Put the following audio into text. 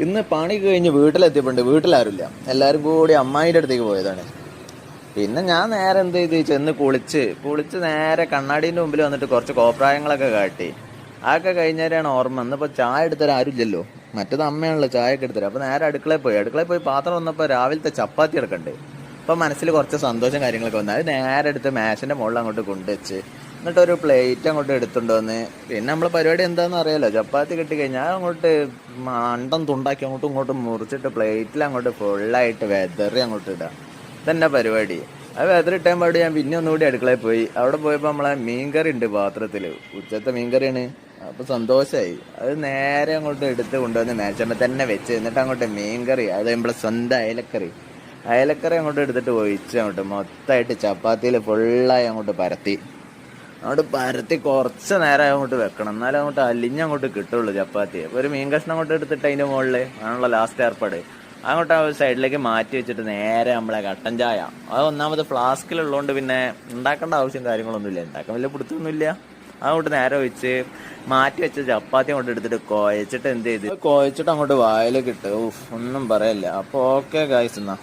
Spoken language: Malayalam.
ഇന്ന് പണി കഴിഞ്ഞ് വീട്ടിലെത്തിയപ്പോണ്ട് വീട്ടിലാരുമില്ല, എല്ലാവരും കൂടി അമ്മായിൻ്റെ അടുത്തേക്ക് പോയതാണ്. പിന്നെ ഞാൻ നേരെ എന്ത് ചെയ്ത് ചെന്ന് കുളിച്ച് നേരെ കണ്ണാടീൻ്റെ മുമ്പിൽ വന്നിട്ട് കുറച്ച് കോപ്രായങ്ങളൊക്കെ കാട്ടി. അതൊക്കെ കഴിഞ്ഞാലാണ് ഓർമ്മ, ഇന്നിപ്പോൾ ചായ എടുത്തരാൻ ആരുമില്ലല്ലോ. മറ്റത് അമ്മയാണല്ലോ ചായ ഒക്കെ എടുത്തരാം. അപ്പോൾ നേരെ അടുക്കളയിൽ പോയി പാത്രം വന്നപ്പോൾ രാവിലത്തെ ചപ്പാത്തി എടുക്കണ്ടേ. അപ്പം മനസ്സിൽ കുറച്ച് സന്തോഷം കാര്യങ്ങളൊക്കെ വന്നു. അത് നേരെ എടുത്ത് മേശൻ്റെ മുകളിൽ അങ്ങോട്ട് കൊണ്ടുവച്ച് എന്നിട്ടൊരു പ്ലേറ്റ് അങ്ങോട്ട് എടുത്തുകൊണ്ട് വന്ന്, പിന്നെ നമ്മളെ പരിപാടി എന്താണെന്ന് അറിയാലോ, ചപ്പാത്തി കിട്ടിക്കഴിഞ്ഞാൽ അങ്ങോട്ട് അണ്ടം തുണ്ടാക്കി അങ്ങോട്ടും ഇങ്ങോട്ടും മുറിച്ചിട്ട് പ്ലേറ്റിൽ അങ്ങോട്ട് ഫുള്ളായിട്ട് വെതറി അങ്ങോട്ട് ഇടാം. ഇതെന്നെ പരിപാടി. അത് വെതറിട്ടാൻ പാടി ഞാൻ പിന്നെ ഒന്നുകൂടി അടുക്കളയിൽ പോയി. അവിടെ പോയപ്പോൾ നമ്മളെ മീൻകറി ഉണ്ട് പാത്രത്തിൽ, ഉച്ചത്തെ മീൻകറിയാണ്. അപ്പോൾ സന്തോഷമായി. അത് നേരെ അങ്ങോട്ട് എടുത്ത് കൊണ്ടുവന്ന് മേശമ്മ തന്നെ വെച്ച്, എന്നിട്ട് അങ്ങോട്ട് മീൻകറി, അത് നമ്മളെ സ്വന്തം അയലക്കറി അങ്ങോട്ട് എടുത്തിട്ട് ഒഴിച്ച് അങ്ങോട്ട് മൊത്തമായിട്ട് ചപ്പാത്തിയിൽ ഫുള്ളായി അങ്ങോട്ട് പരത്തി കുറച്ച് നേരം അങ്ങോട്ട് വെക്കണം, എന്നാലും അങ്ങോട്ട് അലിഞ്ഞങ്ങോട്ട് കിട്ടുള്ളൂ ചപ്പാത്തി. അപ്പോൾ ഒരു മീൻ കഷ്ണം അങ്ങോട്ട് എടുത്തിട്ട് അതിൻ്റെ മുകളിൽ ആണല്ലോ ലാസ്റ്റ് ഏർപ്പാട്, അങ്ങോട്ട് ആ സൈഡിലേക്ക് മാറ്റി വെച്ചിട്ട് നേരെ നമ്മളെ കട്ടൻ ചായ. അത് ഒന്നാമത് ഫ്ലാസ്കിലുള്ളതുകൊണ്ട് പിന്നെ ഉണ്ടാക്കേണ്ട ആവശ്യം കാര്യങ്ങളൊന്നുമില്ല, ഉണ്ടാക്കാൻ വലിയ പിടുത്തൊന്നുമില്ല. അങ്ങോട്ട് നേരെ വെച്ച് മാറ്റി വെച്ച ചപ്പാത്തി അങ്ങോട്ട് എടുത്തിട്ട് കുഴച്ചിട്ട് എന്ത് ചെയ്ത് അങ്ങോട്ട് വായിലേക്ക് ഇട്ട് ഒന്നും പറയല്ല. അപ്പോൾ ഓക്കെ ഗായ്സ്, എന്നാ